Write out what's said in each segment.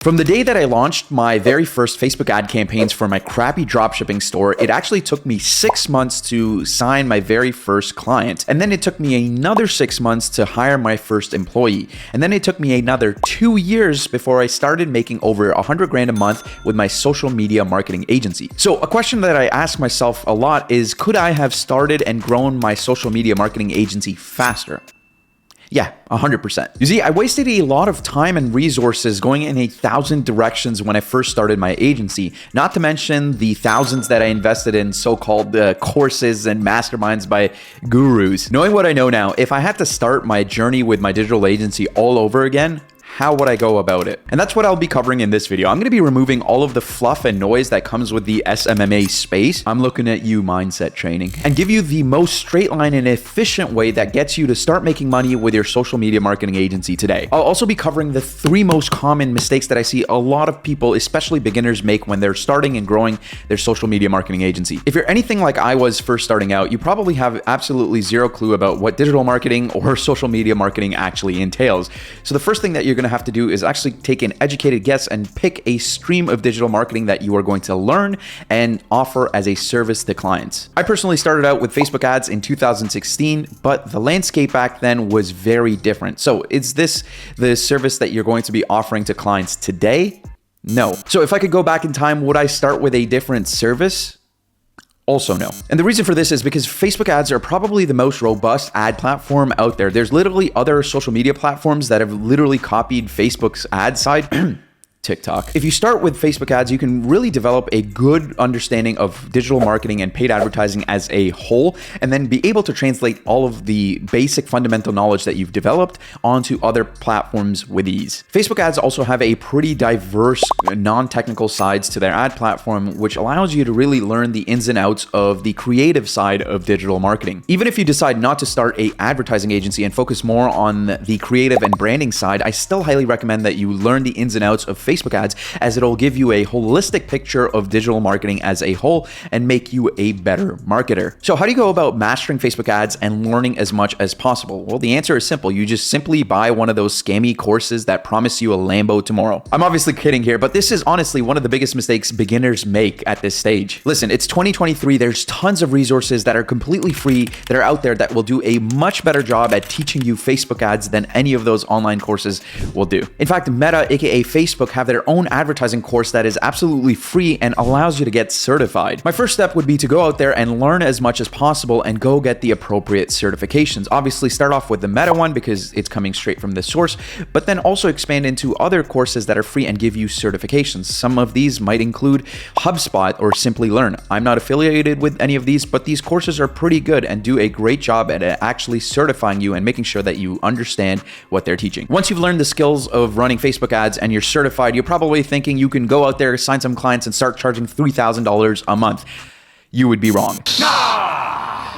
From the day that I launched my very first Facebook ad campaigns for my crappy dropshipping store, it actually took me 6 months to sign my very first client. And then it took me another 6 months to hire my first employee. And then it took me another 2 years before I started making over 100 grand a month with my social media marketing agency. So a question that I ask myself a lot is, could I have started and grown my social media marketing agency faster? Yeah, 100%. You see, I wasted a lot of time and resources going in 1,000 directions when I first started my agency, not to mention the thousands that I invested in so-called courses and masterminds by gurus. Knowing what I know now, if I had to start my journey with my digital agency all over again, how would I go about it? And that's what I'll be covering in this video. I'm going to be removing all of the fluff and noise that comes with the SMMA space. I'm looking at you, mindset training, and give you the most straight line and efficient way that gets you to start making money with your social media marketing agency today. I'll also be covering the 3 most common mistakes that I see a lot of people, especially beginners, make when they're starting and growing their social media marketing agency. If you're anything like I was first starting out, you probably have absolutely zero clue about what digital marketing or social media marketing actually entails. So the first thing that you're going to have to do is actually take an educated guess and pick a stream of digital marketing that you are going to learn and offer as a service to clients. I personally started out with Facebook ads in 2016, but the landscape back then was very different. So is this the service that you're going to be offering to clients today? No. So if I could go back in time, would I start with a different service? Also no. And the reason for this is because Facebook ads are probably the most robust ad platform out there. There's literally other social media platforms that have literally copied Facebook's ad side. TikTok. If you start with Facebook ads, you can really develop a good understanding of digital marketing and paid advertising as a whole, and then be able to translate all of the basic fundamental knowledge that you've developed onto other platforms with ease. Facebook ads also have a pretty diverse non-technical sides to their ad platform, which allows you to really learn the ins and outs of the creative side of digital marketing. Even if you decide not to start an advertising agency and focus more on the creative and branding side, I still highly recommend that you learn the ins and outs of Facebook ads, as it'll give you a holistic picture of digital marketing as a whole and make you a better marketer. So how do you go about mastering Facebook ads and learning as much as possible? Well, the answer is simple. You just simply buy one of those scammy courses that promise you a Lambo tomorrow. I'm obviously kidding here, but this is honestly one of the biggest mistakes beginners make at this stage. Listen, it's 2023. There's tons of resources that are completely free that are out there that will do a much better job at teaching you Facebook ads than any of those online courses will do. In fact, Meta, aka Facebook, have their own advertising course that is absolutely free and allows you to get certified. My first step would be to go out there and learn as much as possible and go get the appropriate certifications. Obviously, start off with the Meta one because it's coming straight from the source, but then also expand into other courses that are free and give you certifications. Some of these might include HubSpot or Simply Learn. I'm not affiliated with any of these, but these courses are pretty good and do a great job at actually certifying you and making sure that you understand what they're teaching. Once you've learned the skills of running Facebook ads and you're certified, you're probably thinking you can go out there, sign some clients, and start charging $3,000 a month. You would be wrong.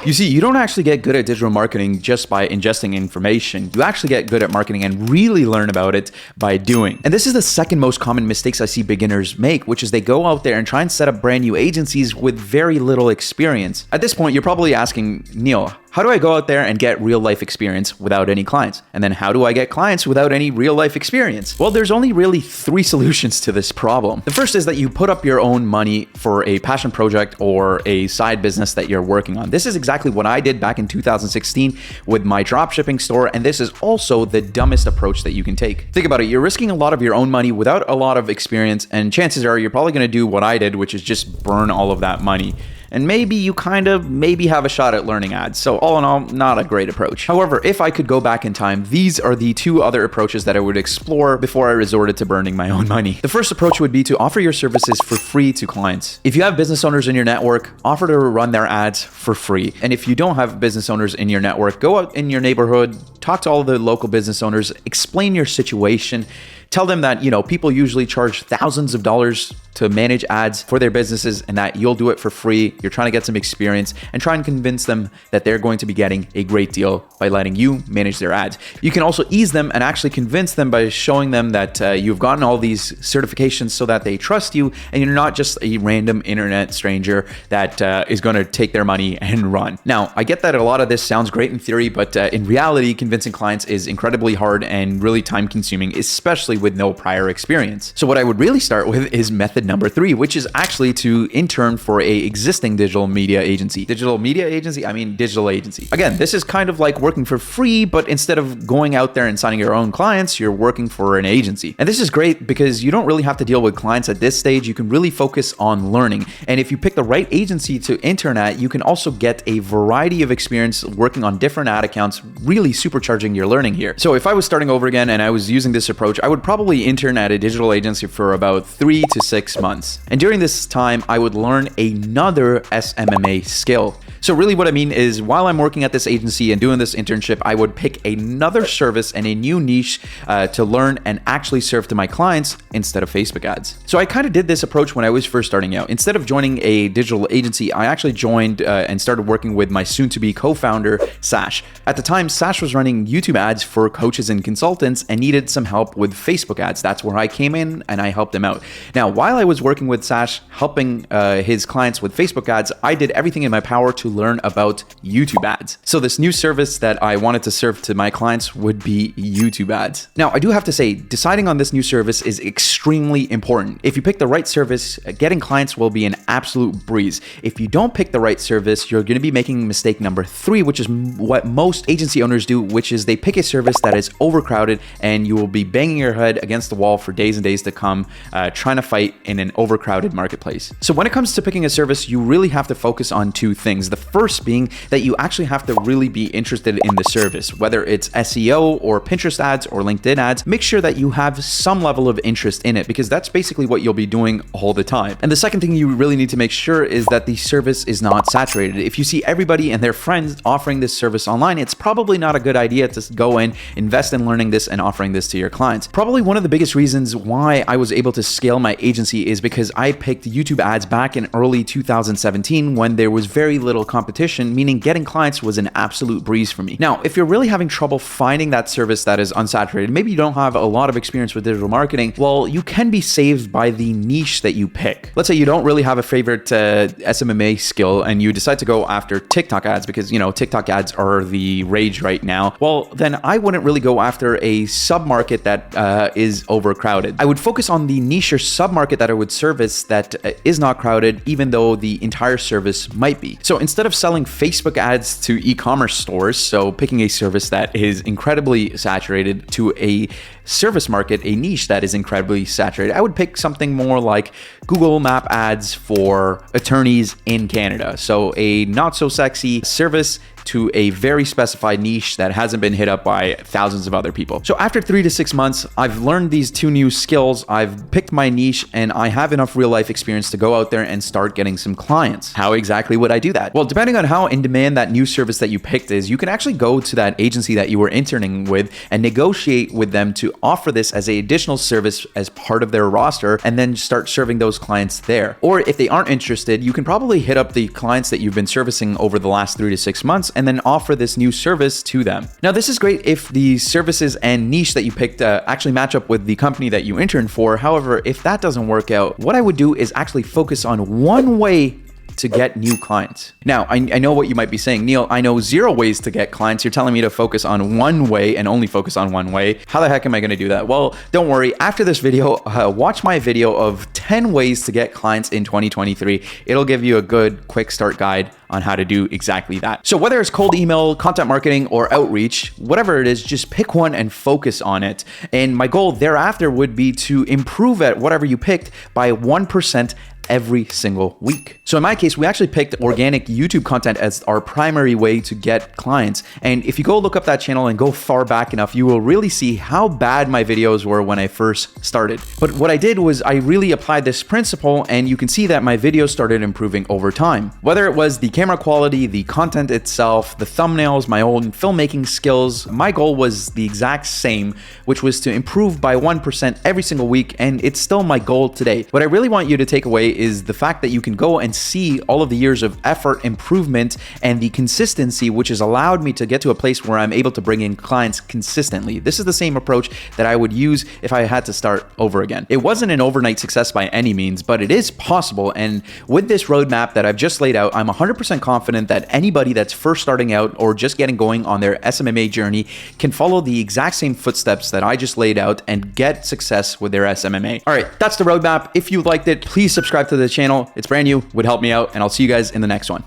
You see, you don't actually get good at digital marketing just by ingesting information. You actually get good at marketing and really learn about it by doing. And this is the second most common mistakes I see beginners make, which is they go out there and try and set up brand new agencies with very little experience. At this point, you're probably asking, Neil, how do I go out there and get real life experience without any clients? And then how do I get clients without any real life experience? Well, there's only really 3 solutions to this problem. The first is that you put up your own money for a passion project or a side business that you're working on. This is exactly what I did back in 2016 with my dropshipping store, and this is also the dumbest approach that you can take. Think about it. You're risking a lot of your own money without a lot of experience, and chances are you're probably going to do what I did, which is just burn all of that money. And maybe you maybe have a shot at learning ads. So all in all, not a great approach. However, if I could go back in time, these are the 2 other approaches that I would explore before I resorted to burning my own money. The first approach would be to offer your services for free to clients. If you have business owners in your network, offer to run their ads for free. And if you don't have business owners in your network, go out in your neighborhood, talk to all the local business owners, explain your situation, tell them that, people usually charge thousands of dollars to manage ads for their businesses and that you'll do it for free. You're trying to get some experience and try and convince them that they're going to be getting a great deal by letting you manage their ads. You can also ease them and actually convince them by showing them that you've gotten all these certifications so that they trust you and you're not just a random internet stranger that is going to take their money and run. Now, I get that a lot of this sounds great in theory, but in reality, convincing clients is incredibly hard and really time consuming, especially with no prior experience. So what I would really start with is method number 3, which is actually to intern for a existing digital media agency. Digital media agency? I mean digital agency. Again, this is kind of like working for free, but instead of going out there and signing your own clients, you're working for an agency. And this is great because you don't really have to deal with clients at this stage. You can really focus on learning. And if you pick the right agency to intern at, you can also get a variety of experience working on different ad accounts, really supercharging your learning here. So if I was starting over again and I was using this approach, I would probably intern at a digital agency for about 3 to 6 months. And during this time, I would learn another SMMA skill. So really what I mean is while I'm working at this agency and doing this internship, I would pick another service and a new niche to learn and actually serve to my clients instead of Facebook ads. So I kind of did this approach when I was first starting out. Instead of joining a digital agency, I actually joined and started working with my soon-to-be co-founder, Sash. At the time, Sash was running YouTube ads for coaches and consultants and needed some help with Facebook ads. That's where I came in and I helped him out. Now, while I was working with Sash, helping his clients with Facebook ads, I did everything in my power to learn about YouTube ads. So this new service that I wanted to serve to my clients would be YouTube ads. Now, I do have to say, deciding on this new service is extremely important. If you pick the right service, getting clients will be an absolute breeze. If you don't pick the right service, you're going to be making mistake number 3, which is what most agency owners do, which is they pick a service that is overcrowded and you will be banging your head against the wall for days and days to come, trying to fight in an overcrowded marketplace. So when it comes to picking a service, you really have to focus on 2 things. The first being that you actually have to really be interested in the service, whether it's SEO or Pinterest ads or LinkedIn ads. Make sure that you have some level of interest in it because that's basically what you'll be doing all the time. And the second thing you really need to make sure is that the service is not saturated. If you see everybody and their friends offering this service online, it's probably not a good idea to go in, invest in learning this and offering this to your clients. Probably one of the biggest reasons why I was able to scale my agency is because I picked YouTube ads back in early 2017 when there was very little competition, meaning getting clients was an absolute breeze for me. Now, if you're really having trouble finding that service that is unsaturated, maybe you don't have a lot of experience with digital marketing, well, you can be saved by the niche that you pick. Let's say you don't really have a favorite SMMA skill and you decide to go after TikTok ads because, you know, TikTok ads are the rage right now. Well, then I wouldn't really go after a sub-market that is overcrowded. I would focus on the niche or sub-market that I would service that is not crowded, even though the entire service might be. So instead of selling Facebook ads to e-commerce stores, so picking a service that is incredibly saturated to a service market, a niche that is incredibly saturated, I would pick something more like Google Map ads for attorneys in Canada. So a not so sexy service to a very specified niche that hasn't been hit up by thousands of other people. So after 3 to 6 months, I've learned these 2 new skills, I've picked my niche, and I have enough real life experience to go out there and start getting some clients. How exactly would I do that? Well, depending on how in demand that new service that you picked is, you can actually go to that agency that you were interning with and negotiate with them to offer this as an additional service as part of their roster and then start serving those clients there. Or if they aren't interested, you can probably hit up the clients that you've been servicing over the last 3 to 6 months and then offer this new service to them. Now, this is great if the services and niche that you picked actually match up with the company that you interned for. However, if that doesn't work out, what I would do is actually focus on one way to get new clients. Now, I know what you might be saying, Neil, I know 0 ways to get clients. You're telling me to focus on one way and only focus on one way. How the heck am I going to do that? Well, don't worry. After this video, watch my video of 10 ways to get clients in 2023. It'll give you a good quick start guide on how to do exactly that. So whether it's cold email, content marketing, or outreach, whatever it is, just pick one and focus on it. And my goal thereafter would be to improve at whatever you picked by 1% every single week. So in my case, we actually picked organic YouTube content as our primary way to get clients. And if you go look up that channel and go far back enough, you will really see how bad my videos were when I first started. But what I did was I really applied this principle, and you can see that my videos started improving over time. Whether it was the camera quality, the content itself, the thumbnails, my own filmmaking skills, my goal was the exact same, which was to improve by 1% every single week. And it's still my goal today. What I really want you to take away is the fact that you can go and see all of the years of effort, improvement, and the consistency, which has allowed me to get to a place where I'm able to bring in clients consistently. This is the same approach that I would use if I had to start over again. It wasn't an overnight success by any means, but it is possible. And with this roadmap that I've just laid out, I'm 100% confident that anybody that's first starting out or just getting going on their SMMA journey can follow the exact same footsteps that I just laid out and get success with their SMMA. All right, that's the roadmap. If you liked it, please subscribe to the channel. It's brand new, would help me out, and I'll see you guys in the next one.